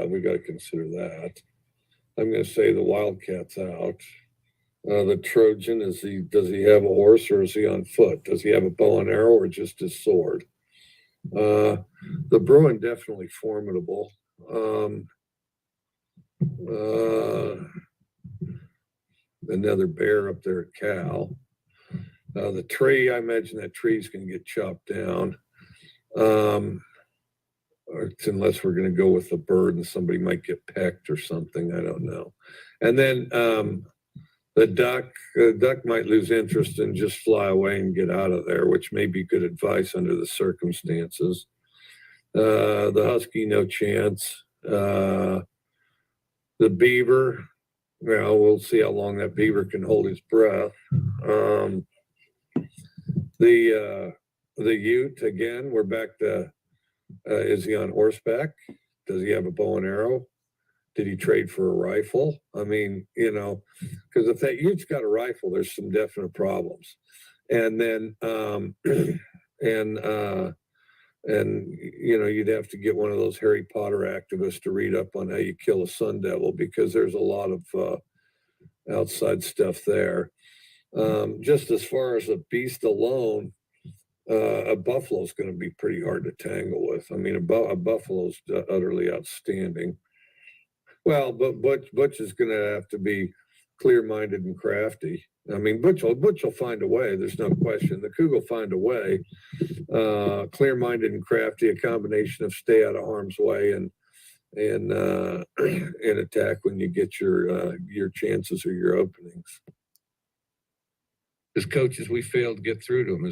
We got to consider that. I'm going to say the Wildcat's out. The Trojan, does he have a horse or is he on foot? Does he have a bow and arrow or just his sword? The Bruin, definitely formidable. Another bear up there at Cal. The tree, I imagine that tree's going to get chopped down. Unless we're going to go with the bird and somebody might get pecked or something. I don't know. And then the duck might lose interest and just fly away and get out of there, which may be good advice under the circumstances. The husky, no chance. The beaver, well, we'll see how long that beaver can hold his breath. The ute, again, we're back to, is he on horseback? Does he have a bow and arrow? Did he trade for a rifle? I mean, because if that ute's got a rifle, there's some definite problems. And then, you'd have to get one of those Harry Potter activists to read up on how you kill a sun devil, because there's a lot of outside stuff there. Just as far as a beast alone, a buffalo's going to be pretty hard to tangle with. I mean, a buffalo's utterly outstanding. Well, but Butch is going to have to be clear-minded and crafty. I mean, Butch will find a way. There's no question. The Cougar will find a way. Clear-minded and crafty, a combination of stay out of harm's way and attack when you get your chances or your openings. As coaches, we failed to get through to them.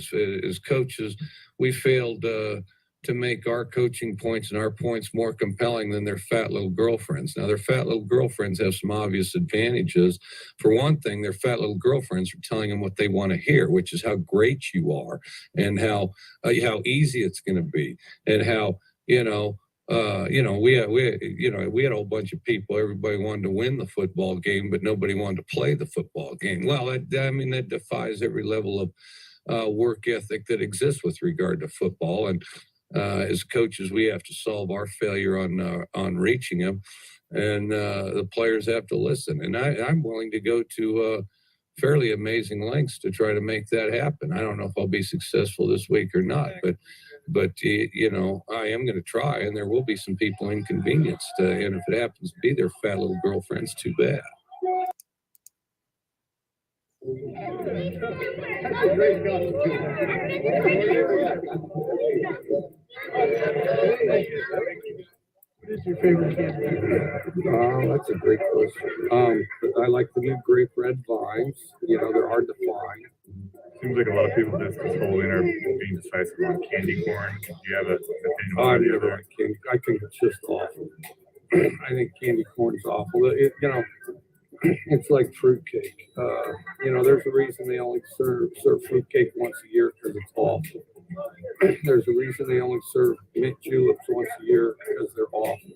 As coaches, we failed to make our coaching points and our points more compelling than their fat little girlfriends. Now, their fat little girlfriends have some obvious advantages. For one thing, their fat little girlfriends are telling them what they want to hear, which is how great you are and how easy it's going to be, and how we had a whole bunch of people. Everybody wanted to win the football game, but nobody wanted to play the football game. Well, that defies every level of work ethic that exists with regard to football. And as coaches, we have to solve our failure on reaching them, and the players have to listen. And I'm willing to go to fairly amazing lengths to try to make that happen. I don't know if I'll be successful this week or not, but I am going to try, and there will be some people inconvenienced. And if it happens to be their fat little girlfriends, too bad. What is your favorite candy? That's a great question. I like the new grape red vines. They're hard to find. Seems like a lot of people this whole winter are being decisive on candy corn. Do you have an opinion on I've never liked candy. I think it's just awful. I think candy corn's awful. It's like fruitcake. There's a reason they only serve fruitcake once a year, because it's awful. There's a reason they only serve mint juleps once a year, because they're awful.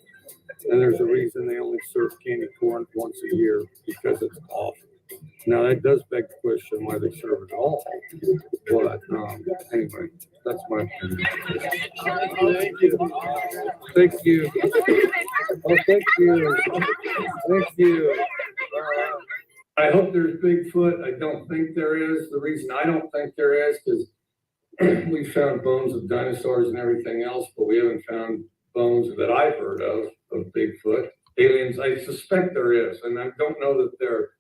And there's a reason they only serve candy corn once a year, because it's awful. Now, that does beg the question why they serve it all. But anyway, that's my opinion. Thank you. Oh, thank you. Thank you. I hope there's Bigfoot. I don't think there is. The reason I don't think there is is we found bones of dinosaurs and everything else, but we haven't found bones that I've heard of Bigfoot. Aliens, I suspect there is, and I don't know that they're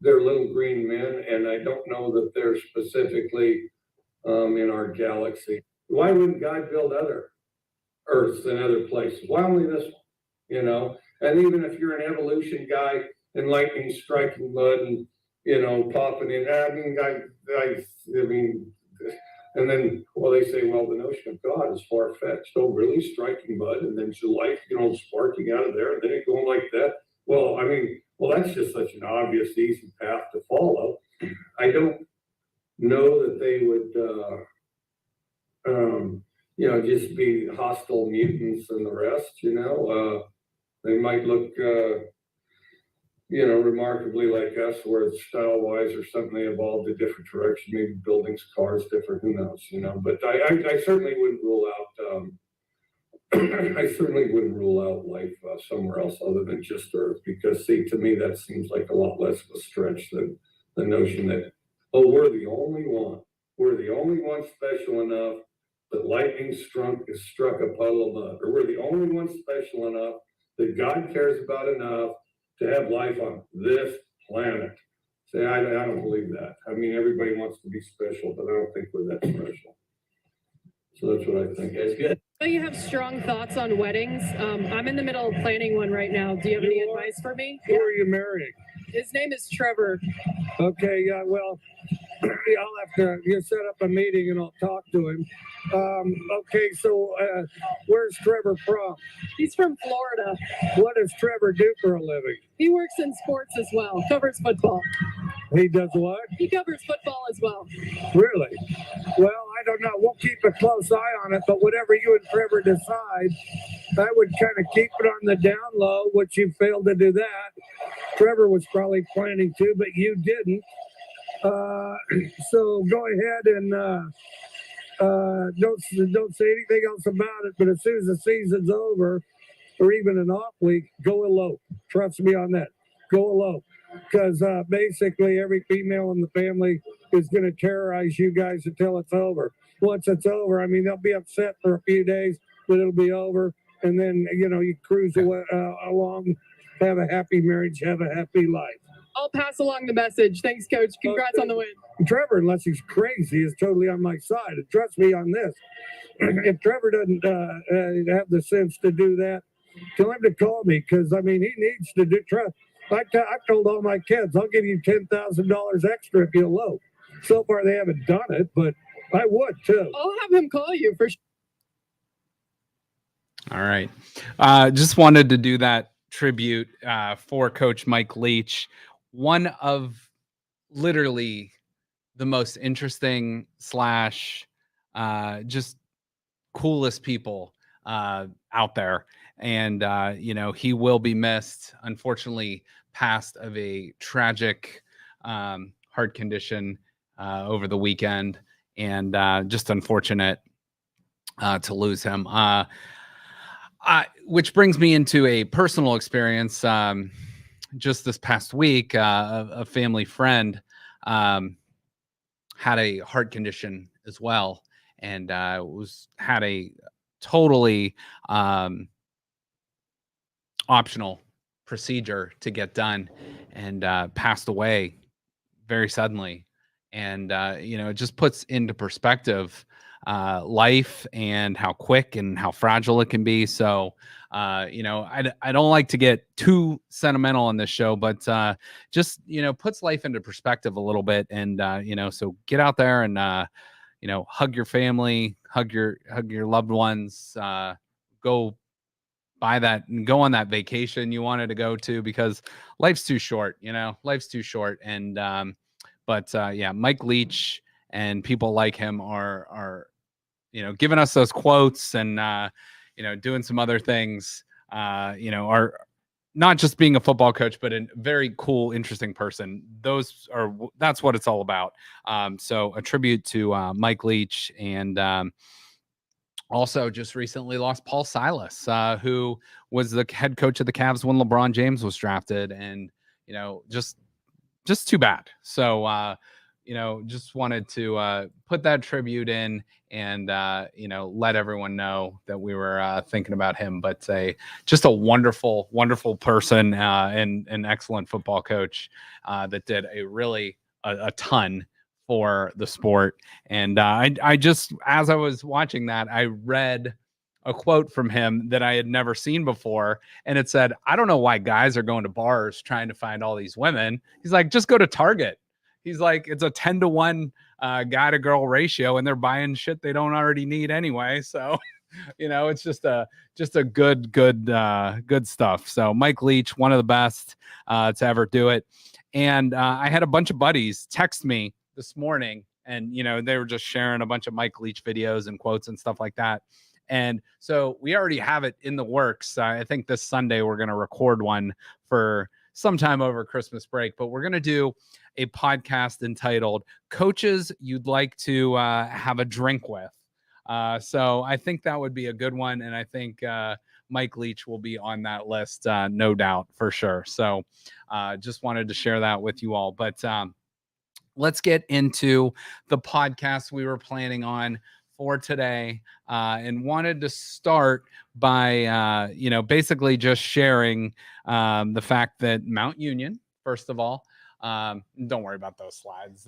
little green men, and I don't know that they're specifically in our galaxy. Why wouldn't God build other Earths and other places? Why only this one? And even if you're an evolution guy and lightning striking mud and popping in, and then they say, well, the notion of God is far fetched. Oh, really? Striking mud and then light, sparking out of there, and then it going like that. Well, that's just such an obvious, easy path to follow. I don't know that they would, just be hostile mutants and the rest. They might look, remarkably like us, where it's style-wise or something they evolved a different direction. Maybe buildings, cars, different. Who knows? But I certainly wouldn't rule out I certainly wouldn't rule out life somewhere else other than just Earth, because, see, to me, that seems like a lot less of a stretch than the notion that, oh, we're the only one. We're the only one special enough that lightning struck a puddle of mud, or we're the only one special enough that God cares about enough to have life on this planet. See, I don't believe that. I mean, everybody wants to be special, but I don't think we're that special. So that's what I think. That's good. You have strong thoughts on weddings. I'm in the middle of planning one right now. Do you have any advice for me? Who are you marrying? His name is Trevor. Okay, yeah, well, I'll have to set up a meeting and I'll talk to him. Okay, so where's Trevor from? He's from Florida. What does Trevor do for a living? He works in sports as well. Covers football. He does what? He covers football as well. Really? Well, I don't know. We'll keep a close eye on it, but whatever you and Trevor decide, I would kind of keep it on the down low, which you failed to do that. Trevor was probably planning to, but you didn't. So go ahead and don't say anything else about it. But as soon as the season's over, or even an off week, go elope. Trust me on that. Go elope, because basically every female in the family is going to terrorize you guys until it's over. Once it's over, I mean, they'll be upset for a few days, but it'll be over, and then you cruise away, along, have a happy marriage, have a happy life. I'll pass along the message. Thanks, Coach. Congrats on the win. Trevor, unless he's crazy, is totally on my side. And trust me on this. If Trevor doesn't have the sense to do that, tell him to call me, because, I mean, he needs to do trust. I've told all my kids, I'll give you $10,000 extra if you elope. So far, they haven't done it, but I would, too. I'll have him call you for sure. All right. Just wanted to do that tribute for Coach Mike Leach. One of literally the most interesting / just coolest people out there. And, he will be missed. Unfortunately, passed of a tragic heart condition over the weekend. And just unfortunate to lose him. Which brings me into a personal experience. Just this past week, a family friend had a heart condition as well, and had a totally optional procedure to get done, and passed away very suddenly. And it just puts into perspective life and how quick and how fragile it can be. So I don't like to get too sentimental on this show, but just puts life into perspective a little bit. And so get out there and hug your family, hug your loved ones, go buy that and go on that vacation you wanted to go to, because life's too short. Life's too short. And but Mike Leach and people like him are giving us those quotes and doing some other things, are not just being a football coach, but a very cool, interesting person. That's what it's all about. So a tribute to Mike Leach, and also just recently lost Paul Silas, who was the head coach of the Cavs when LeBron James was drafted, and just too bad. So just wanted to put that tribute in and let everyone know that we were thinking about him. But just a wonderful, wonderful person and an excellent football coach that did a ton for the sport. And I just, as I was watching that, I read a quote from him that I had never seen before. And it said, "I don't know why guys are going to bars trying to find all these women." He's like, "Just go to Target." He's like, "It's a 10-to-1 guy to girl ratio, and they're buying shit they don't already need anyway." So, it's just a good stuff. So Mike Leach, one of the best to ever do it. And I had a bunch of buddies text me this morning, and, they were just sharing a bunch of Mike Leach videos and quotes and stuff like that. And so we already have it in the works. I think this Sunday we're going to record one for sometime over Christmas break, but we're going to do a podcast entitled "Coaches You'd Like to Have a Drink With." So I think that would be a good one. And I think Mike Leach will be on that list, no doubt, for sure. So just wanted to share that with you all. But let's get into the podcast we were planning on for today, and wanted to start by, basically just sharing the fact that Mount Union, first of all, don't worry about those slides.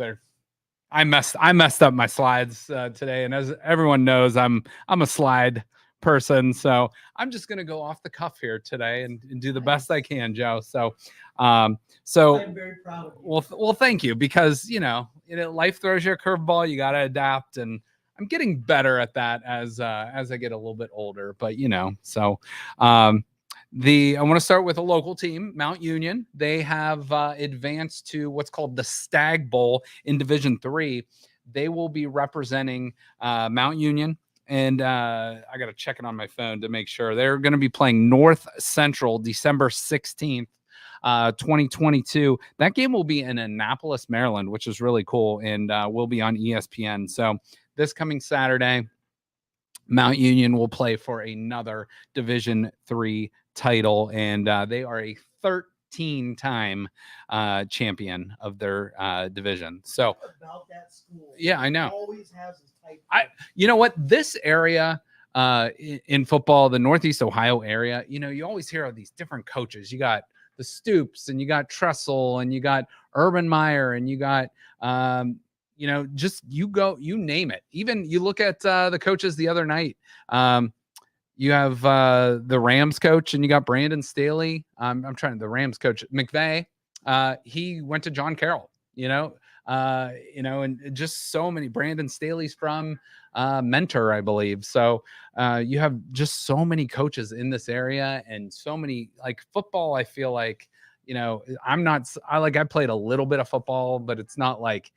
I messed up my slides today, and as everyone knows, I'm a slide person, so I'm just gonna go off the cuff here today and do the best I can, Joe. So I'm very proud of you. Well, thank you, because life throws you a curveball. You got to adapt, and I'm getting better at that as I get a little bit older. But so I want to start with a local team, Mount Union. They have advanced to what's called the Stag Bowl in Division III. They will be representing Mount Union. And I got to check it on my phone to make sure. They're going to be playing North Central December 16th, 2022. That game will be in Annapolis, Maryland, which is really cool, and will be on ESPN. So this coming Saturday, Mount Union will play for another Division III title, and they are a 13-time champion of their division. So about that school. Yeah, I know. Always has his type. You know what? This area in football, the Northeast Ohio area, you always hear of these different coaches. You got the Stoops, and you got Tressel, and you got Urban Meyer, and you got just you name it. Even you look at the coaches the other night. You have the Rams coach, and you got Brandon Staley. The Rams coach McVay. He went to John Carroll. And just so many. Brandon Staley's from Mentor, I believe. So you have just so many coaches in this area, and so many, like football. I feel like, I played a little bit of football, but it's not like,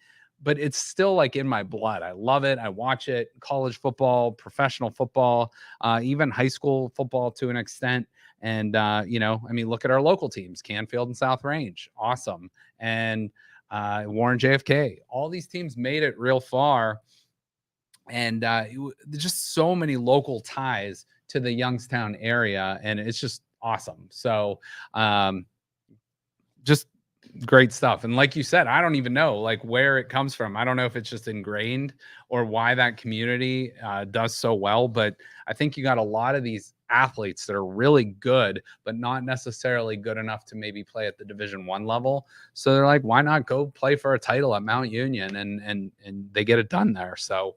but it's still like in my blood. I love it. I watch it. College football, professional football, even high school football to an extent. And, look at our local teams, Canfield and South Range. Awesome. And Warren JFK, all these teams made it real far, and just so many local ties to the Youngstown area, and it's just awesome. So just great stuff. And like you said, I don't even know where it comes from. I don't know if it's just ingrained or why that community does so well, but I think you got a lot of these athletes that are really good, but not necessarily good enough to maybe play at the Division I level. So they're like, why not go play for a title at Mount Union? And they get it done there. So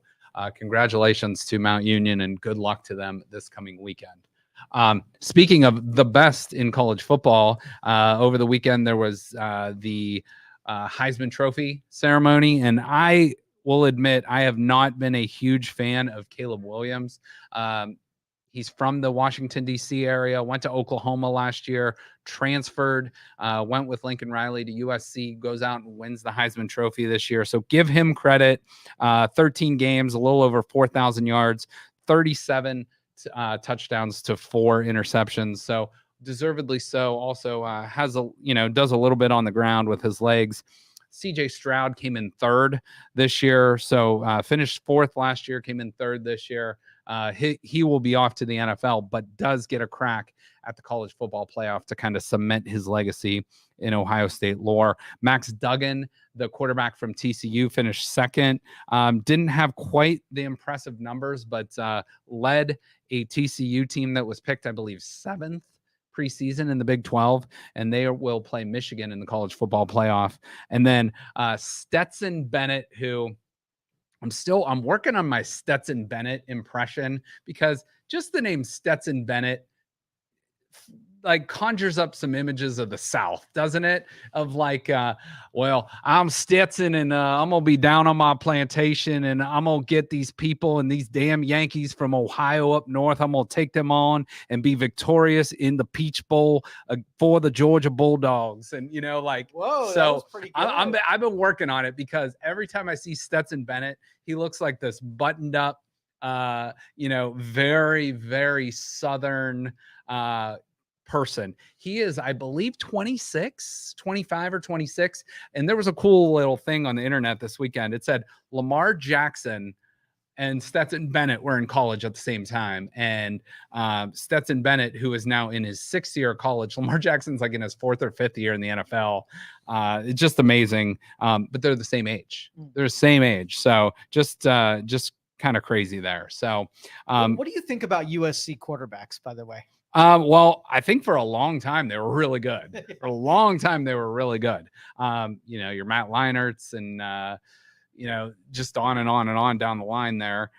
congratulations to Mount Union, and good luck to them this coming weekend. Speaking of the best in college football, over the weekend, there was the Heisman Trophy ceremony. And I will admit, I have not been a huge fan of Caleb Williams. He's from the Washington, D.C. area, went to Oklahoma last year, transferred, went with Lincoln Riley to USC, goes out and wins the Heisman Trophy this year. So give him credit. 13 games, a little over 4,000 yards, 37 touchdowns to 4 interceptions. So deservedly so. Also does a little bit on the ground with his legs. CJ Stroud came in 3rd this year. So finished 4th last year, came in 3rd this year. He will be off to the NFL, but does get a crack at the college football playoff to kind of cement his legacy in Ohio State lore. Max Duggan, the quarterback from TCU, finished 2nd. Didn't have quite the impressive numbers, but led a TCU team that was picked, I believe, 7th preseason in the Big 12, and they will play Michigan in the college football playoff. And then Stetson Bennett, who I'm working on my Stetson Bennett impression, because just the name Stetson Bennett conjures up some images of the South, doesn't it? Of well, I'm Stetson, and I'm going to be down on my plantation, and I'm going to get these people and these damn Yankees from Ohio up north. I'm going to take them on and be victorious in the Peach Bowl for the Georgia Bulldogs. And, Whoa, so that was pretty good. I've been working on it, because every time I see Stetson Bennett, he looks like this buttoned up, very, very Southern person. He is, I believe, 25 or 26. And there was a cool little thing on the internet this weekend. It said Lamar Jackson and Stetson Bennett were in college at the same time. And Stetson Bennett, who is now in his 6th year of college, Lamar Jackson's like in his 4th or 5th year in the NFL. It's just amazing. But they're the same age. They're the same age. So just kind of crazy there. So What do you think about USC quarterbacks, by the way? well, I think for a long time they were really good. For a long time they were really good. Your Matt Leinerts and just on and on and on down the line there.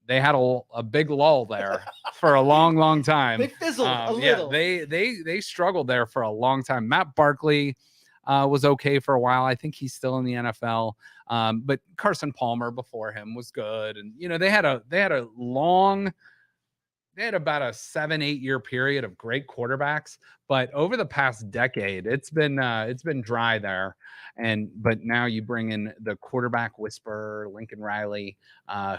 They had a big lull there for a long time. They fizzled a Yeah, little. they struggled there for a long time. Matt Barkley was okay for a while. I think he's still in the NFL. But Carson Palmer before him was good. And they had about a 7-8 year period of great quarterbacks, but over the past decade, it's been dry there. But now you bring in the quarterback whisperer, Lincoln Riley,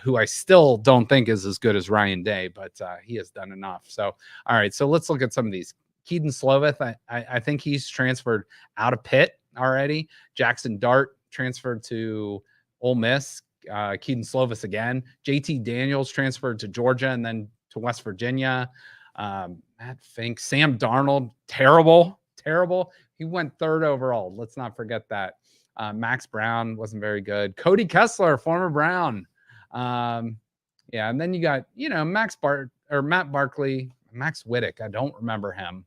who I still don't think is as good as Ryan Day, but he has done enough. So, all right, so let's look at some of these. Keaton Slovis, I think he's transferred out of Pitt already. Jackson Dart transferred to Ole Miss. Keaton Slovis again. JT Daniels transferred to Georgia and then to West Virginia. Matt Fink, Sam Darnold, terrible. He went 3rd overall. Let's not forget that. Max Brown wasn't very good. Cody Kessler, former Brown. And then you got, Matt Barkley, Max Whittick. I don't remember him.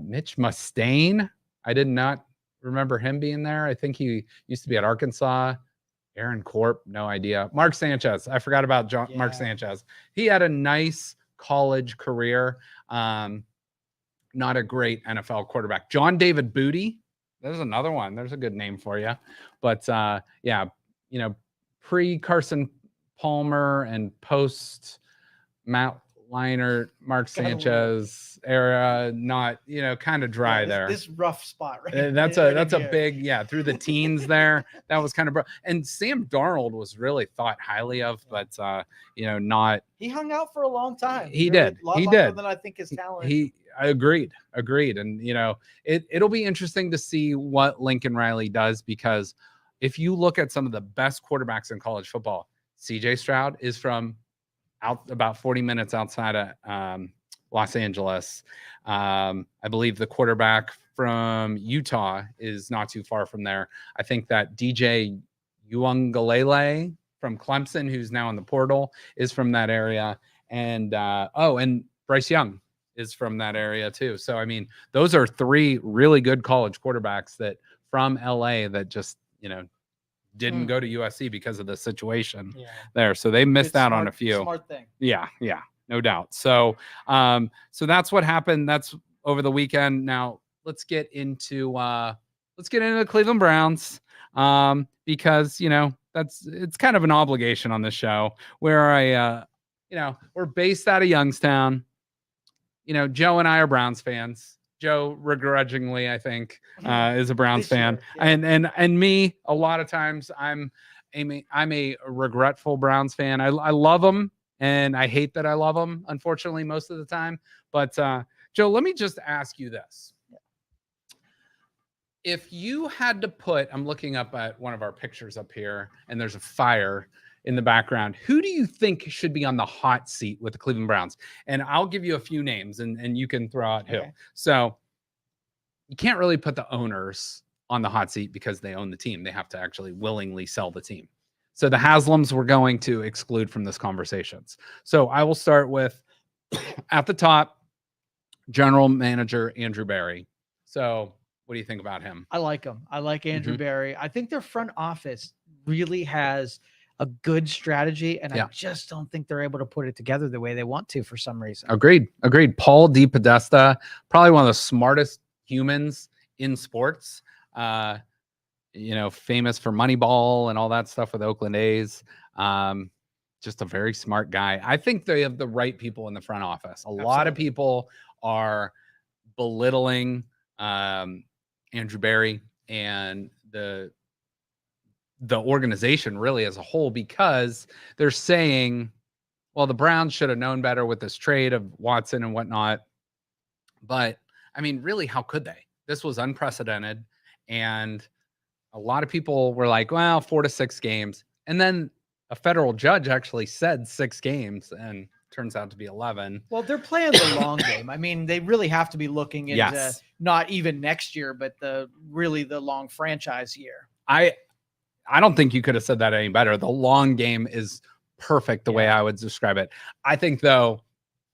Mitch Mustaine. I did not remember him being there. I think he used to be at Arkansas. Aaron Corp, no idea. Mark Sanchez. I forgot about Mark Sanchez. He had a nice college career. Not a great NFL quarterback. John David Booty. There's another one. There's a good name for you. But pre Carson Palmer and post Matt Leinart, Mark Sanchez era, not kind of dry there. This rough spot, right? That's a big through the teens there. That was kind of and Sam Darnold was really thought highly of, but not. He hung out for a long time. He did. He did. Than I think his talent. I agreed, and it'll be interesting to see what Lincoln Riley does, because if you look at some of the best quarterbacks in college football, CJ Stroud is from out about 40 minutes outside of Los Angeles. I believe the quarterback from Utah is not too far from there. I think that DJ Uiagalelei from Clemson, who's now in the portal, is from that area. And and Bryce Young is from that area too. So, I mean, those are 3 really good college quarterbacks that from LA that just, didn't go to USC because of the situation there. So they missed out on a few. Smart thing. Yeah, no doubt. So so that's what happened. That's over the weekend. Now let's get into the Cleveland Browns. Because it's kind of an obligation on this show where we're based out of Youngstown. Joe and I are Browns fans. Joe, begrudgingly, I think, is a Browns fan, and me. A lot of times, I'm a regretful Browns fan. I love them, and I hate that I love them. Unfortunately, most of the time. But Joe, let me just ask you this: if you had to put, I'm looking up at one of our pictures up here, and there's a fire in the background. Who do you think should be on the hot seat with the Cleveland Browns? And I'll give you a few names, and you can throw out who. So you can't really put the owners on the hot seat because they own the team. They have to actually willingly sell the team. So the Haslams we're going to exclude from this conversations. So I will start with, at the top, General Manager Andrew Berry. So what do you think about him? I like him. I like Andrew Berry. I think their front office really has a good strategy, and I just don't think they're able to put it together the way they want to for some reason. Agreed. Paul DePodesta, probably one of the smartest humans in sports. Famous for Moneyball and all that stuff with Oakland A's. Just a very smart guy. I think they have the right people in the front office. A lot of people are belittling Andrew Berry and the organization really as a whole, because they're saying, well, the Browns should have known better with this trade of Watson and whatnot. But I mean, really, how could they? This was unprecedented. And a lot of people were like, well, 4 to 6 games. And then a federal judge actually said 6 games, and turns out to be 11. Well, they're playing the long game. I mean, they really have to be looking into Yes. not even next year, but the long franchise year. I don't think you could have said that any better. The long game is perfect the way I would describe it. I think, though,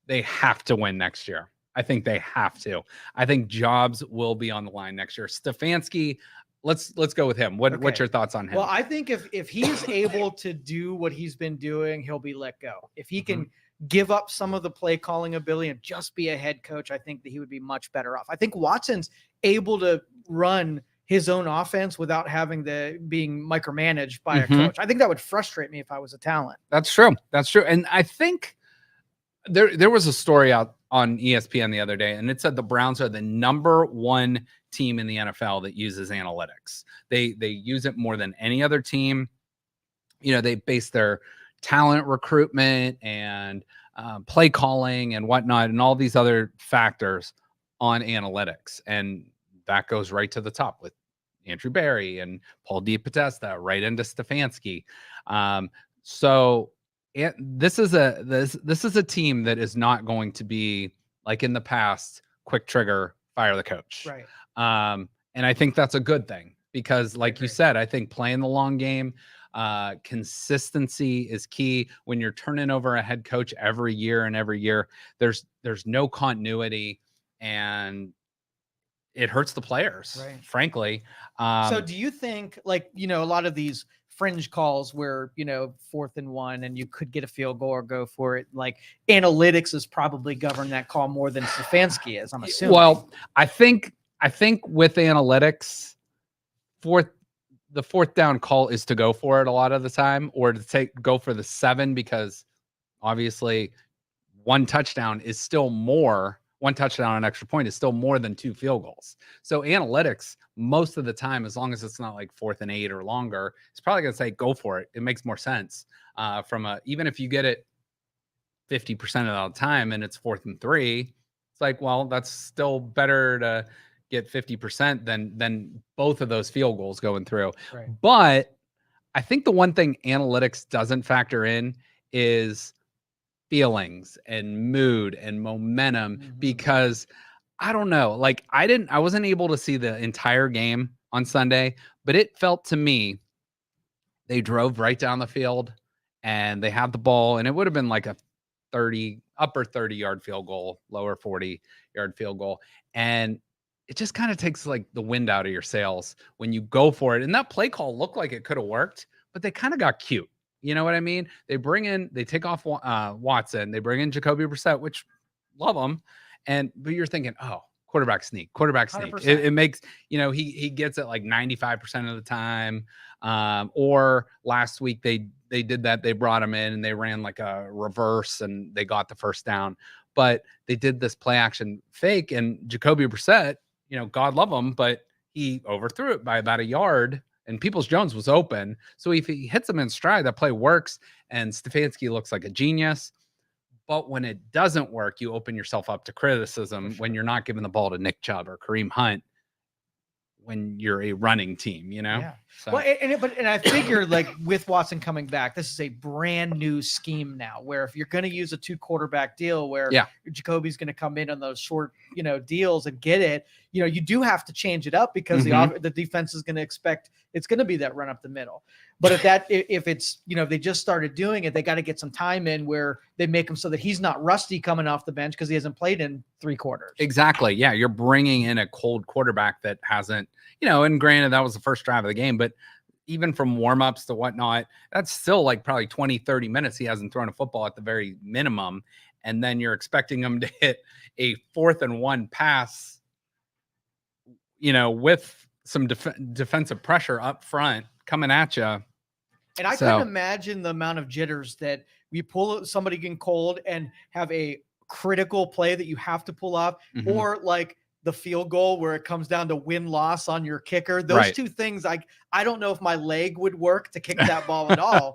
they have to win next year. I think they have to. I think jobs will be on the line next year. Stefanski, let's go with him. What's your thoughts on him? Well, I think if he's able to do what he's been doing, he'll be let go. If he can give up some of the play calling ability and just be a head coach, I think that he would be much better off. I think Watson's able to run his own offense without having being micromanaged by a coach. I think that would frustrate me if I was a talent. That's true. That's true. And I think there was a story out on ESPN the other day, and it said the Browns are the #1 team in the NFL that uses analytics. They use it more than any other team. You know, they base their talent recruitment and play calling and whatnot and all these other factors on analytics. And that goes right to the top with Andrew Berry and Paul DePodesta, right into Stefanski. So this is a team that is not going to be like in the past, quick trigger, fire the coach. Right. And I think that's a good thing because, like you said, I think playing the long game, consistency is key. When you're turning over a head coach every year, there's no continuity, and it hurts the players, frankly. So do you think, like, a lot of these fringe calls where, 4th and 1 and you could get a field goal or go for it, like analytics is probably govern that call more than Stefanski is, I'm assuming? Well, I think with analytics, the 4th down call is to go for it a lot of the time, or to go for the 7, because obviously one touchdown on extra point is still more than 2 field goals. So analytics, most of the time, as long as it's not like 4th and 8 or longer, it's probably going to say go for it. It makes more sense even if you get it 50% of the time and it's 4th and 3, it's like, well, that's still better to get 50% than both of those field goals going through. Right. But I think the one thing analytics doesn't factor in is feelings and mood and momentum, because I don't know, like I wasn't able to see the entire game on Sunday, but it felt to me they drove right down the field and they had the ball, and it would have been like a upper 30-yard field goal, lower 40-yard field goal. And it just kind of takes like the wind out of your sails when you go for it. And that play call looked like it could have worked, but they kind of got cute. You know what I mean? They take off Watson, they bring in Jacoby Brissett, which love them. But you're thinking, oh, quarterback sneak. It makes, he gets it like 95% of the time. Or last week they did that. They brought him in and they ran like a reverse and they got the first down, but they did this play action fake, and Jacoby Brissett, God love him, but he overthrew it by about a yard. And Peoples-Jones was open. So if he hits him in stride, that play works. And Stefanski looks like a genius. But when it doesn't work, you open yourself up to criticism when you're not giving the ball to Nick Chubb or Kareem Hunt when you're a running team, Yeah. So. Well, and I figure, like, with Watson coming back, this is a brand new scheme now, where if you're going to use a 2 quarterback deal where Jacoby's going to come in on those short, deals and get it, you do have to change it up because the defense is going to expect it's going to be that run up the middle. But if it's, they just started doing it, they got to get some time in where they make him so that he's not rusty coming off the bench because he hasn't played in 3 quarters. Exactly. Yeah. You're bringing in a cold quarterback that hasn't, and granted that was the first drive of the game, but even from warmups to whatnot, that's still like probably 20, 30 minutes. He hasn't thrown a football at the very minimum. And then you're expecting him to hit a 4th and 1 pass, with some defensive pressure up front coming at you. And I couldn't imagine the amount of jitters that we pull somebody getting cold and have a critical play that you have to pull off, or like the field goal where it comes down to win-loss on your kicker. Those 2 things, I don't know if my leg would work to kick that ball at all.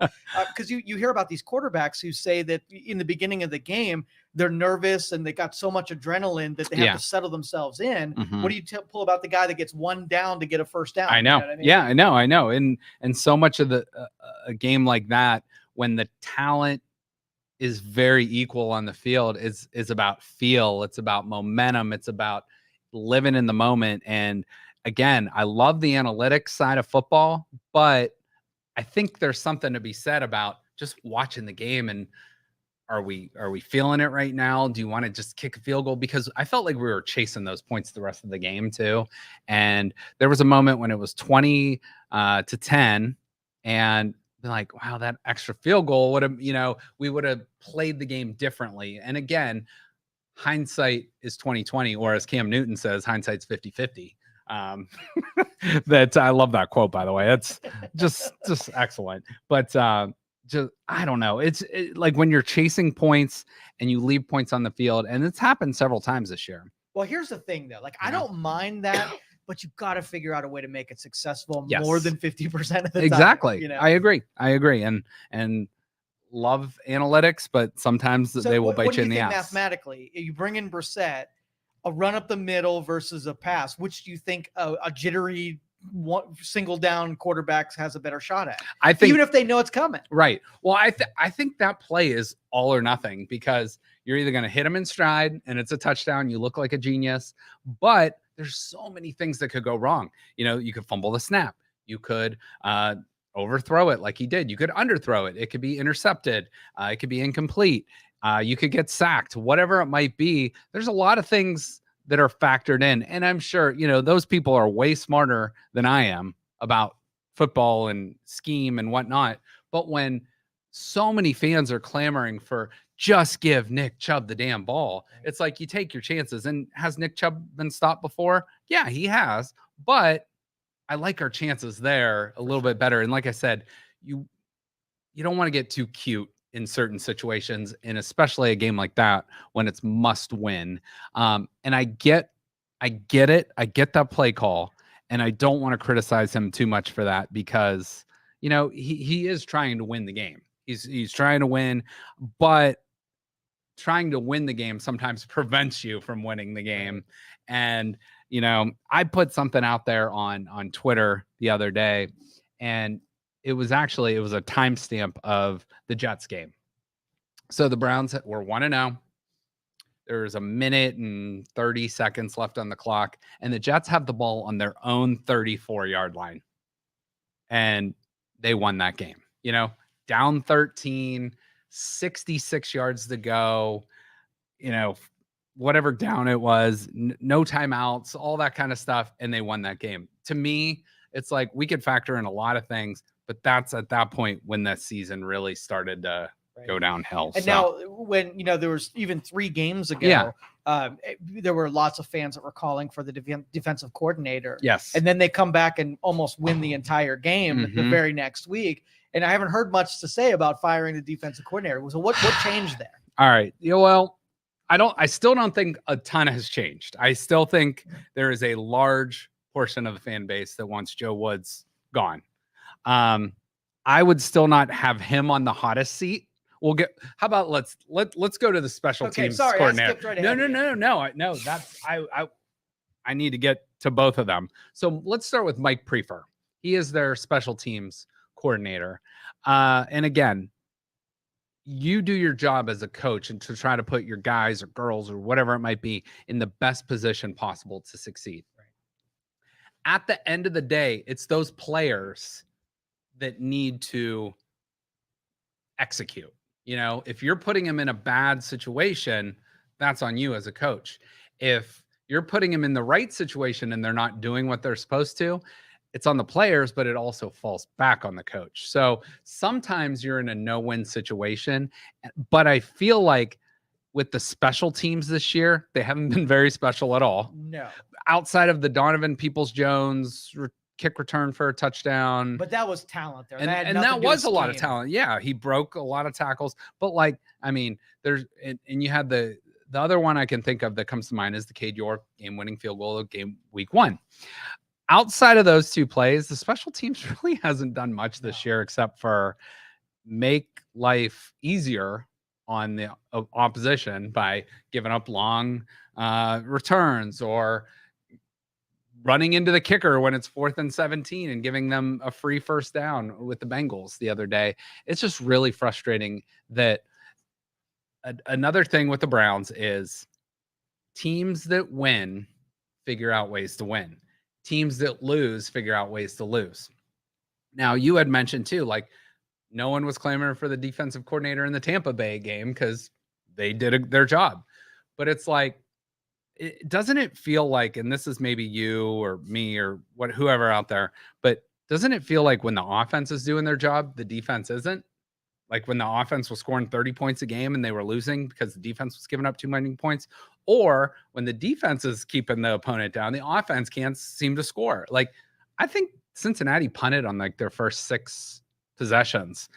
Because you hear about these quarterbacks who say that in the beginning of the game, they're nervous and they got so much adrenaline that they have to settle themselves in. What do you pull about the guy that gets 1 down to get a first down? I know. You know what I mean? Yeah, I know. And so much of a game like that when the talent is very equal on the field is about feel. It's about momentum. It's about living in the moment. And again, I love the analytics side of football, but I think there's something to be said about just watching the game and are we feeling it right now? Do you want to just kick a field goal? Because I felt like we were chasing those points the rest of the game too. And there was a moment when it was 20 to 10 and be like, wow, that extra field goal would have, we would have played the game differently. And again, hindsight is 2020, or as Cam Newton says, hindsight's 50-50. That I love that quote, by the way. It's just excellent. But just I don't know. It's like when you're chasing points and you leave points on the field, and it's happened several times this year. Well, here's the thing, though. Like, I don't mind that, but you've got to figure out a way to make it successful more than 50% of the time. Exactly. I agree. And love analytics, but sometimes they will bite you in the ass. Mathematically, you bring in Brissett, a run up the middle versus a pass. Which do you think a jittery single down quarterback has a better shot at? I think, even if they know it's coming. Right. Well, I think that play is all or nothing, because you're either going to hit him in stride and it's a touchdown, you look like a genius, but there's so many things that could go wrong. You could fumble the snap. You could overthrow it like he did. You could underthrow it. It could be intercepted. It could be incomplete. You could get sacked, whatever it might be. There's a lot of things that are factored in. And I'm sure, those people are way smarter than I am about football and scheme and whatnot. But when so many fans are clamoring for just give Nick Chubb the damn ball, it's like you take your chances. And has Nick Chubb been stopped before? Yeah, he has. But I like our chances there a little bit better. And like I said, you don't want to get too cute in certain situations, and especially a game like that when it's must win. And I get it. I get that play call, and I don't want to criticize him too much for that, because he is trying to win the game. He's trying to win, but trying to win the game sometimes prevents you from winning the game. And I put something out there on Twitter the other day, and it was a timestamp of the Jets game. So the Browns were 1-0. There was a minute and 30 seconds left on the clock, and the Jets have the ball on their own 34-yard line, and they won that game. Down 13, 66 yards to go. Whatever down it was, no timeouts, all that kind of stuff, and they won that game. To me, it's like we could factor in a lot of things, but that's at that point when that season really started to go downhill. And now when, there was even 3 games ago, there were lots of fans that were calling for the defensive coordinator. Yes. And then they come back and almost win the entire game the very next week. And I haven't heard much to say about firing the defensive coordinator. So what changed there? All right. Well, I still don't think a ton has changed. I still think there is a large portion of the fan base that wants Joe Woods gone. I would still not have him on the hottest seat. How about let's go to the special teams coordinator. I skipped right ahead. No. That's I need to get to both of them. So let's start with Mike Prefer. He is their special teams coordinator. And again, you do your job as a coach and to try to put your guys or girls or whatever it might be in the best position possible to succeed. Right. At the end of the day, it's those players that need to execute. If you're putting them in a bad situation, that's on you as a coach. If you're putting them in the right situation and they're not doing what they're supposed to, it's on the players, but it also falls back on the coach. So sometimes you're in a no-win situation, but I feel like with the special teams this year, they haven't been very special at all. No. Outside of the Donovan Peoples-Jones kick return for a touchdown. But that was talent there. And that was a lot of talent. Yeah, he broke a lot of tackles. But there's and you had the other one I can think of that comes to mind is the Cade York game-winning field goal of week 1. Outside of those 2 plays, the special teams really hasn't done much this year except for make life easier on the opposition by giving up long returns or running into the kicker when it's 4th and 17 and giving them a free first down with the Bengals the other day. It's just really frustrating that another thing with the Browns is teams that win figure out ways to win. Teams that lose figure out ways to lose. Now, you had mentioned too, like no one was clamoring for the defensive coordinator in the Tampa Bay game because they did their job. But it's like, doesn't it feel like, and this is maybe you or me or whoever out there, but doesn't it feel like when the offense is doing their job, the defense isn't? Like when the offense was scoring 30 points a game and they were losing because the defense was giving up too many points, or when the defense is keeping the opponent down, the offense can't seem to score. Like I think Cincinnati punted on like their first 6 possessions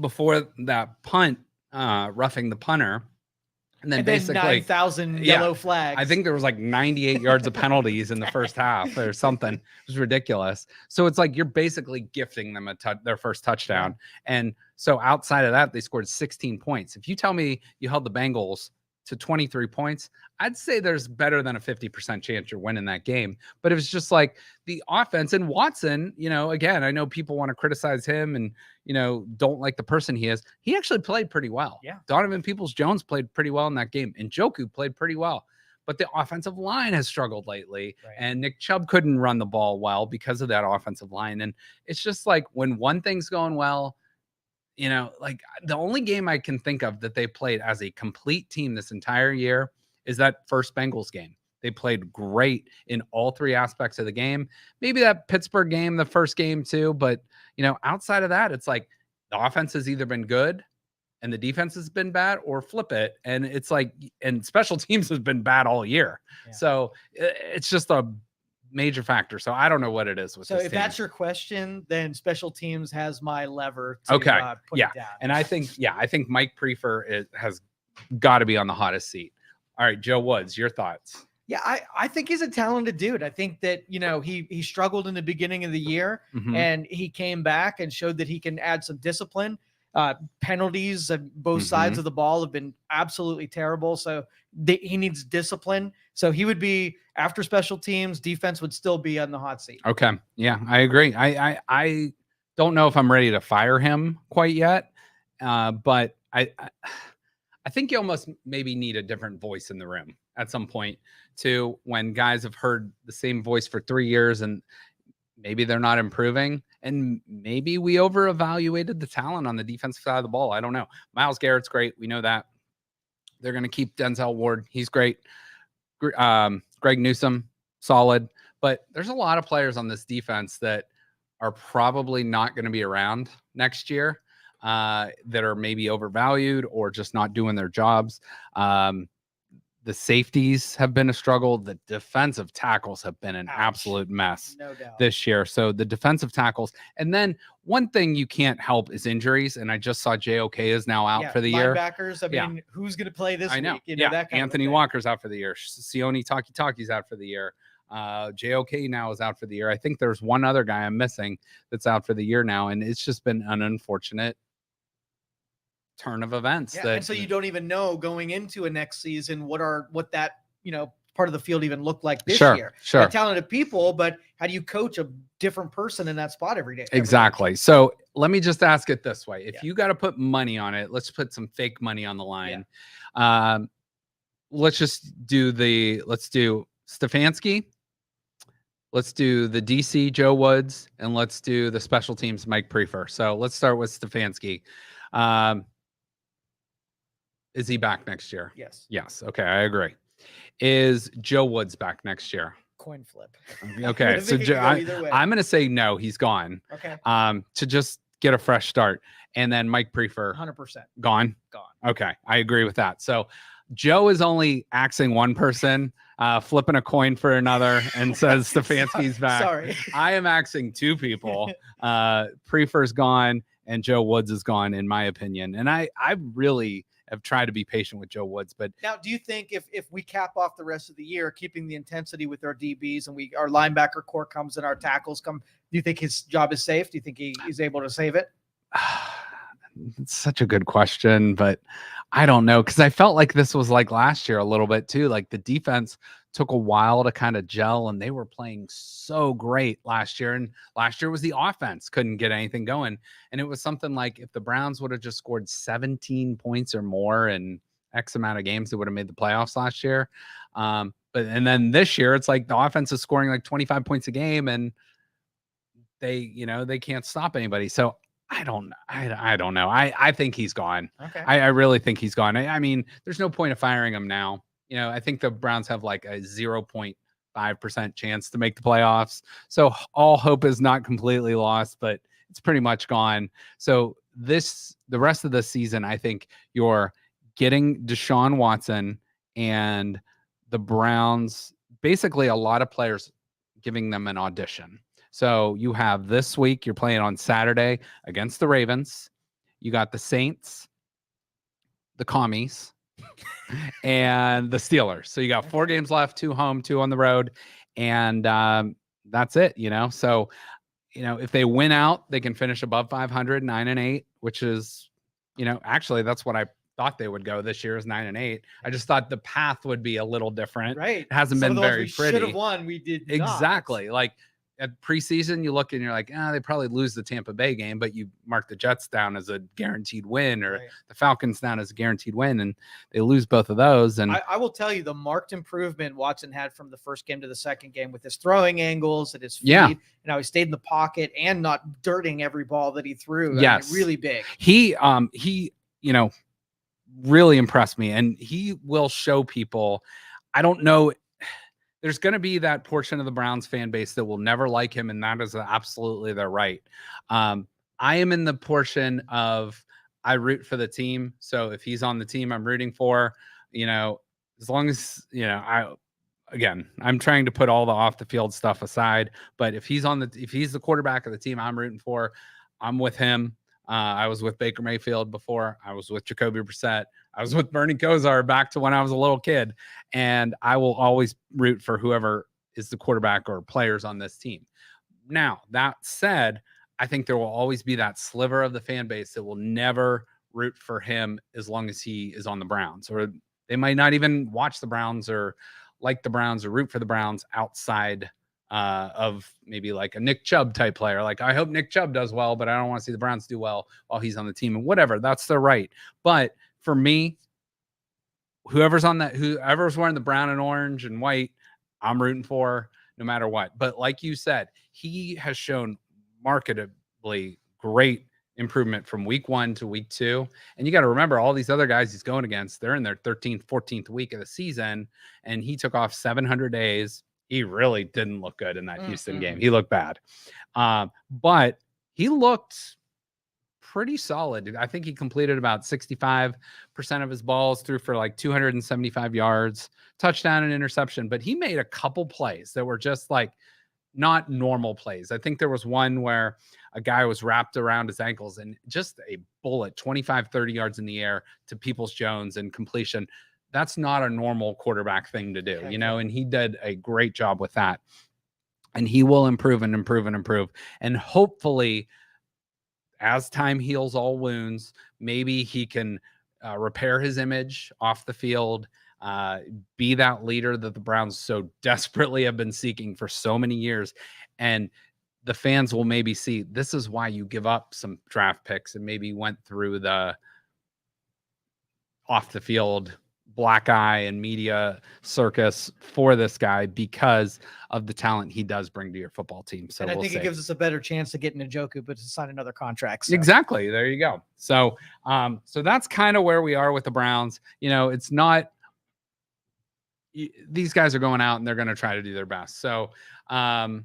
before that punt, roughing the punter. And then basically 9,000 yellow flags. I think there was like 98 yards of penalties in the first half or something. It was ridiculous. So it's like you're basically gifting them their first touchdown. And so outside of that, they scored 16 points. If you tell me you held the Bengals to 23 points, I'd say there's better than a 50% chance you're winning that game. But it was just like the offense and Watson, again, I know people want to criticize him and, don't like the person he is. He actually played pretty well. Yeah. Donovan Peoples-Jones played pretty well in that game. And Njoku played pretty well. But the offensive line has struggled lately. Right. And Nick Chubb couldn't run the ball well because of that offensive line. And it's just like when one thing's going well, like the only game I can think of that they played as a complete team this entire year is that first Bengals game. They played great in all 3 aspects of the game. Maybe that Pittsburgh game, the first game too. But, outside of that, it's like the offense has either been good and the defense has been bad or flip it. And it's like, and special teams has been bad all year. Yeah. So it's just a major factor. So I don't know what it is with so this if team. That's your question, then special teams has my lever to put it down. And I think Mike Prefer has got to be on the hottest seat. All right, Joe Woods, your thoughts? Yeah, I think he's a talented dude. I think that, he struggled in the beginning of the year and he came back and showed that he can add some discipline. Penalties on both sides of the ball have been absolutely terrible. So he needs discipline. So he would be after special teams, defense would still be on the hot seat. Okay. Yeah, I agree. I don't know if I'm ready to fire him quite yet. But I think you almost maybe need a different voice in the room at some point too, when guys have heard the same voice for 3 years and maybe they're not improving. And maybe we over-evaluated the talent on the defensive side of the ball. I don't know. Myles Garrett's great. We know that. They're going to keep Denzel Ward. He's great. Greg Newsome, solid. But there's a lot of players on this defense that are probably not going to be around next year, that are maybe overvalued or just not doing their jobs. The safeties have been a struggle. The defensive tackles have been an absolute mess this year. So the defensive tackles. And then one thing you can't help is injuries. And I just saw JOK is now out for the year. Linebackers. I mean, who's going to play this week? That kind Anthony Walker's out for the year. Sione Taki's out for the year. JOK now is out for the year. I think there's one other guy I'm missing that's out for the year now. And it's just been an unfortunate turn of events. And so you don't even know going into a next season what that part of the field even looked like this year. Sure, talented people, but how do you coach a different person in that spot every day? Exactly. So let me just ask it this way: if you got to put money on it, let's put some fake money on the line. Let's do Stefanski. Let's do the DC Joe Woods, and let's do the special teams Mike Prefer. So let's start with Stefanski. Is he back next year? Yes. Yes. Okay, I agree. Is Joe Woods back next year? Coin flip. Okay, so I'm going to say no, he's gone. Okay. To just get a fresh start. And then Mike Prefer. 100%. Gone? Gone. Okay, I agree with that. So Joe is only axing one person, flipping a coin for another, and says Stefanski's back. Sorry. I am axing 2 people. Prefer's gone, and Joe Woods is gone, in my opinion. And I really have tried to be patient with Joe Woods. But now, do you think if we cap off the rest of the year, keeping the intensity with our DBs and our linebacker core comes and our tackles come, do you think his job is safe? Do you think he's able to save it? It's such a good question, but I don't know, because I felt like this was like last year a little bit too. Like the defense took a while to kind of gel, and they were playing so great last year. And last year was the offense couldn't get anything going. And it was something like if the Browns would have just scored 17 points or more in X amount of games, they would have made the playoffs last year. And then this year, it's like the offense is scoring like 25 points a game, and they can't stop anybody. So I don't know. I think he's gone. Okay. I really think he's gone. I mean, there's no point of firing him now. I think the Browns have like a 0.5% chance to make the playoffs. So all hope is not completely lost, but it's pretty much gone. So the rest of the season, I think you're getting Deshaun Watson and the Browns, basically a lot of players giving them an audition. So you have this week, you're playing on Saturday against the Ravens. You got the Saints, the Commies, and the Steelers. So you got 4 games left, 2 home, 2 on the road. And that's it, So, if they win out, they can finish above 500, 9-8, which is, actually that's what I thought they would go this year, is 9-8. I just thought the path would be a little different. Right. It hasn't been very pretty. Should have won. We did not. Exactly. Like at preseason, you look and you're like, they probably lose the Tampa Bay game, but you mark the Jets down as a guaranteed win, or the Falcons down as a guaranteed win, and they lose both of those. And I will tell you the marked improvement Watson had from the first game to the second game with his throwing angles and his feet, and how he stayed in the pocket and not dirting every ball that he threw. Yes. I mean, really big. He really impressed me, and he will show people. I don't know. There's going to be that portion of the Browns fan base that will never like him, and that is absolutely their right. I am in the portion of I root for the team. So if he's on the team I'm rooting for, as long as, I'm trying to put all the off the field stuff aside, but if he's the quarterback of the team I'm rooting for, I'm with him. I was with Baker Mayfield before. I was with Jacoby Brissett. I was with Bernie Kosar back to when I was a little kid. And I will always root for whoever is the quarterback or players on this team. Now, that said, I think there will always be that sliver of the fan base that will never root for him as long as he is on the Browns. Or they might not even watch the Browns or like the Browns or root for the Browns outside of maybe like a Nick Chubb type player. Like, I hope Nick Chubb does well, but I don't want to see the Browns do well while he's on the team, and whatever. That's their right. But for me, whoever's wearing the brown and orange and white, I'm rooting for no matter what. But like you said, he has shown marketably great improvement from week 1 to week 2. And you got to remember, all these other guys he's going against, they're in their 13th, 14th week of the season, and he took off 700 days. He really didn't look good in that Houston game. He looked bad. But he looked pretty solid. I think he completed about 65% of his balls, threw for like 275 yards, touchdown and interception. But he made a couple plays that were just like not normal plays. I think there was one where a guy was wrapped around his ankles and just a bullet, 25, 30 yards in the air to Peoples-Jones and completion. That's not a normal quarterback thing to do, and he did a great job with that. And he will improve and improve and improve. And hopefully, as time heals all wounds, maybe he can repair his image off the field, be that leader that the Browns so desperately have been seeking for so many years. And the fans will maybe see this is why you give up some draft picks and maybe went through the off the field black eye and media circus for this guy because of the talent he does bring to your football team. So I think it gives us a better chance to get Njoku, but to sign another contract. So. Exactly. There you go. So, so that's kind of where we are with the Browns. It's not, these guys are going out and they're going to try to do their best. So, and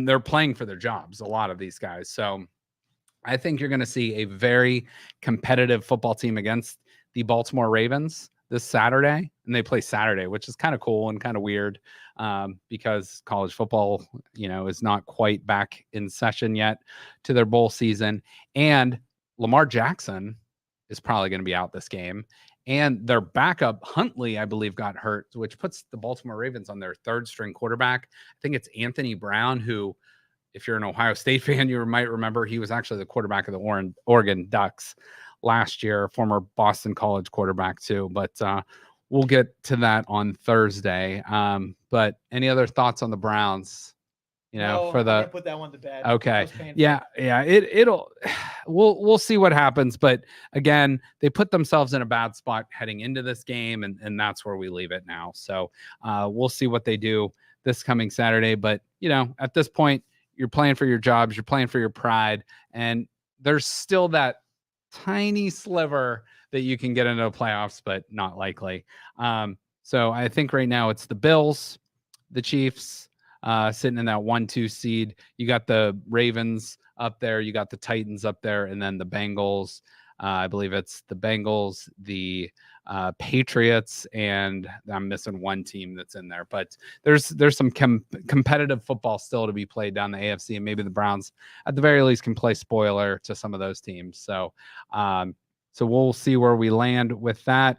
they're playing for their jobs, a lot of these guys. So I think you're going to see a very competitive football team against the Baltimore Ravens this Saturday, and they play Saturday, which is kind of cool and kind of weird because college football, is not quite back in session yet to their bowl season. And Lamar Jackson is probably going to be out this game. And their backup, Huntley, I believe, got hurt, which puts the Baltimore Ravens on their 3rd string quarterback. I think it's Anthony Brown, who if you're an Ohio State fan, you might remember he was actually the quarterback of the Oregon Ducks last year, former Boston College quarterback too. But we'll get to that on Thursday. But any other thoughts on the Browns? No, for I'm gonna the put that one to bed. okay, That was painful. yeah, it'll we'll see what happens. But again, they put themselves in a bad spot heading into this game, and that's where we leave it now. So we'll see what they do this coming Saturday. But at this point, you're playing for your jobs, you're playing for your pride, and there's still that tiny sliver that you can get into the playoffs, but not likely. So I think right now it's the Bills, the Chiefs, sitting in that 1-2 seed. You got the Ravens up there, you got the Titans up there, and then the Bengals. I believe it's the Bengals, the Patriots, and I'm missing one team that's in there. But there's some competitive football still to be played down the AFC, and maybe the Browns, at the very least, can play spoiler to some of those teams. So, so we'll see where we land with that.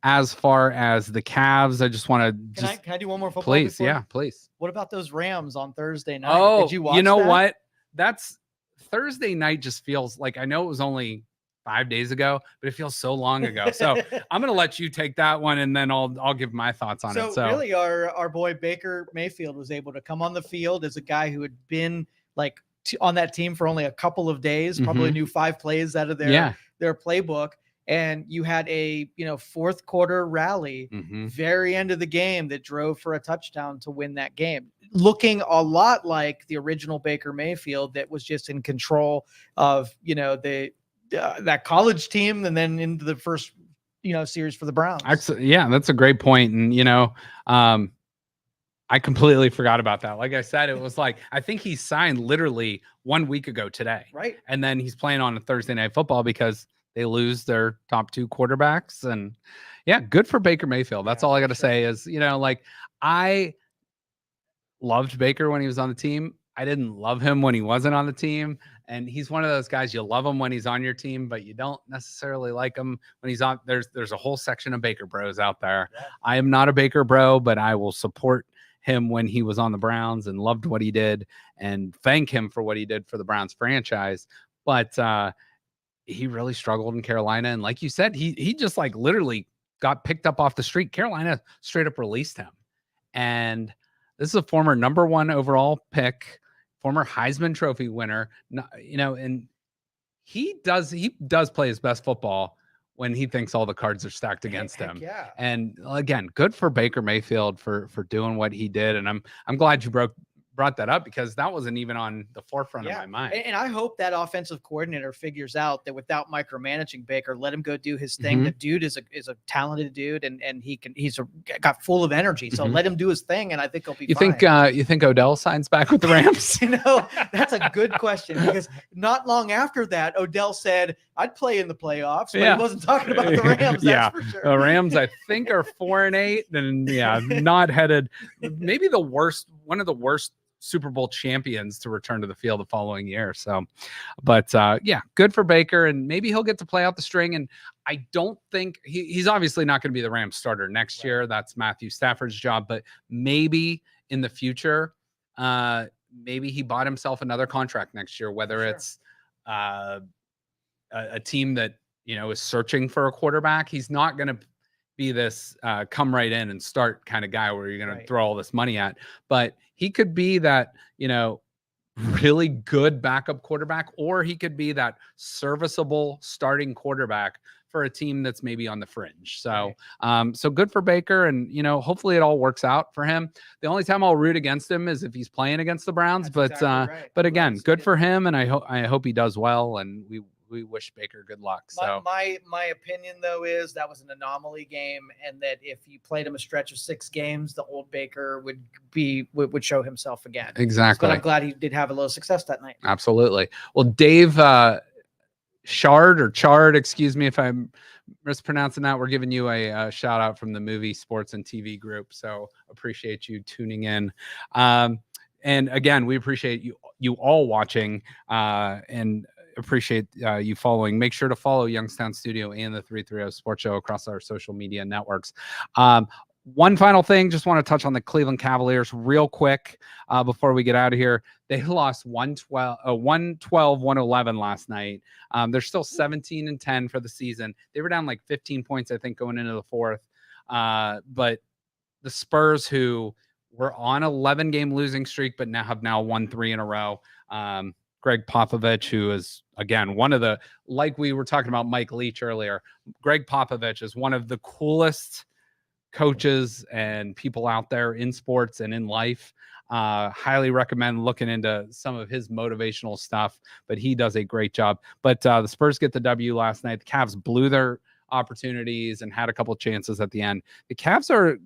As far as the Cavs, I just want to Can I do one more football? please, before? yeah, please. What about those Rams on Thursday night? Oh, did you watch? You know that? what? That's Thursday night. Just feels like, I know it was only 5 days ago, but it feels so long ago. So I'm gonna let you take that one, and then I'll give my thoughts on it. So really, our boy Baker Mayfield was able to come on the field as a guy who had been like on that team for only a couple of days, probably knew 5 plays out of their playbook. And you had a fourth quarter rally, very end of the game, that drove for a touchdown to win that game. Looking a lot like the original Baker Mayfield that was just in control of that college team, and then into the first series for the Browns. Yeah, that's a great point. And I completely forgot about that. Like I said, it was like, I think he signed literally 1 week ago today, right? And then he's playing on a Thursday Night Football because they lose their top 2 quarterbacks. And yeah, good for Baker Mayfield. That's all I got to say is, like, I loved Baker when he was on the team. I didn't love him when he wasn't on the team. And he's one of those guys, you love him when he's on your team, but you don't necessarily like him when he's on. There's a whole section of Baker bros out there. Yeah. I am not a Baker bro, but I will support him when he was on the Browns and loved what he did and thank him for what he did for the Browns franchise. But he really struggled in Carolina. And like you said, he just like literally got picked up off the street. Carolina straight up released him. And this is a former number 1 overall pick, former Heisman Trophy winner, and he does play his best football when he thinks all the cards are stacked against him. Yeah. And again, good for Baker Mayfield for doing what he did. And I'm glad you brought that up, because that wasn't even on the forefront of my mind. And I hope that offensive coordinator figures out that without micromanaging Baker, let him go do his thing. The dude is a talented dude, and he's got full of energy. So let him do his thing, and I think he'll be fine. You think Odell signs back with the Rams? That's a good question, because not long after that, Odell said, I'd play in the playoffs, but he wasn't talking about the Rams. That's for sure. The Rams, I think, are 4-8, and not headed, maybe one of the worst Super Bowl champions to return to the field the following year. So, but good for Baker, and maybe he'll get to play out the string. And I don't think he's obviously not going to be the Rams starter next year. That's Matthew Stafford's job, but maybe in the future, maybe he bought himself another contract next year, whether it's a team that, is searching for a quarterback. He's not going to be this come right in and start kind of guy where you're going to throw all this money at, but he could be that, really good backup quarterback, or he could be that serviceable starting quarterback for a team that's maybe on the fringe. So, so good for Baker, and, hopefully it all works out for him. The only time I'll root against him is if he's playing against the Browns, but again, good for him. And I hope he does well. And we wish Baker good luck. So my opinion, though, is that was an anomaly game, and that if you played him a stretch of 6 games, the old Baker would show himself again. Exactly. But I'm glad he did have a little success that night. Absolutely. Well, Dave Chard, excuse me if I'm mispronouncing that. We're giving you a shout out from the Movie, Sports, and TV group. So appreciate you tuning in. And again, we appreciate you all watching, and appreciate you following. Make sure to follow Youngstown Studio and the 330 Sports Show across our social media networks. One final thing, just want to touch on the Cleveland Cavaliers real quick before we get out of here. They lost 112-111 last night. They're still 17-10 for the season. They were down like 15 points, I think, going into the fourth. But the Spurs, who were on 11-game losing streak, but have now won 3 in a row. Greg Popovich, who is, again, one of the, like we were talking about Mike Leach earlier, Greg Popovich is one of the coolest coaches and people out there in sports and in life. Highly recommend looking into some of his motivational stuff, but he does a great job. But the Spurs get the W last night. The Cavs blew their opportunities and had a couple of chances at the end. The Cavs are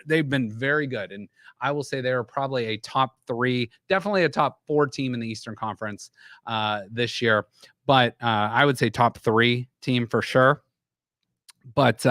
they've been very good. And I will say they're probably a top 3, definitely a top 4 team in the Eastern Conference this year. But I would say top 3 team for sure. But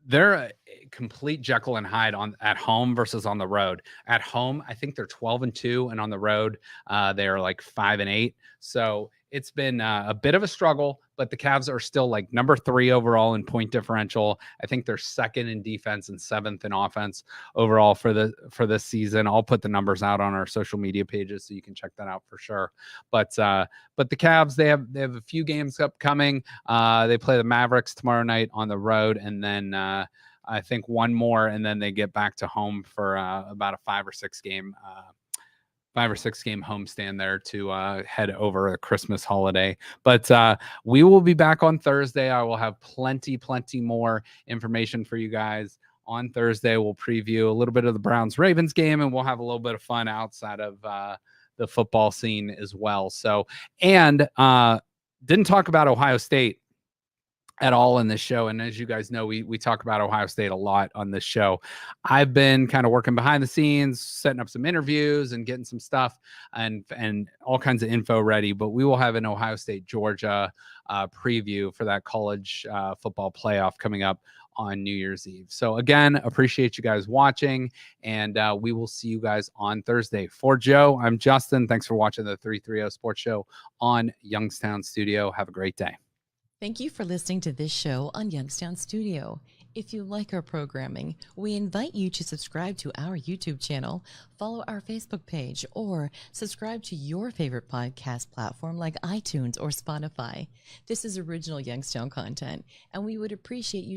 they're a complete Jekyll and Hyde at home versus on the road. At home, I think they're 12-2, and on the road, they are like 5-8. So it's been a bit of a struggle, but the Cavs are still like number 3 overall in point differential. I think they're 2nd in defense and 7th in offense overall for this season. I'll put the numbers out on our social media pages so you can check that out for sure. But the Cavs, they have a few games upcoming. They play the Mavericks tomorrow night on the road, and then I think one more, and then they get back to home for about a 5 or 6 game homestand there to head over a Christmas holiday. But we will be back on Thursday. I will have plenty more information for you guys on Thursday. We'll preview a little bit of the Browns-Ravens game, and we'll have a little bit of fun outside of the football scene as well. So, and didn't talk about Ohio State at all in this show. And as you guys know, we talk about Ohio State a lot on this show. I've been kind of working behind the scenes, setting up some interviews and getting some stuff and all kinds of info ready, but we will have an Ohio State, Georgia preview for that college football playoff coming up on New Year's Eve. So again, appreciate you guys watching, and we will see you guys on Thursday. For Joe, I'm Justin. Thanks for watching the 330 Sports Show on Youngstown Studio. Have a great day. Thank you for listening to this show on Youngstown Studio. If you like our programming, we invite you to subscribe to our YouTube channel, follow our Facebook page, or subscribe to your favorite podcast platform like iTunes or Spotify. This is original Youngstown content, and we would appreciate you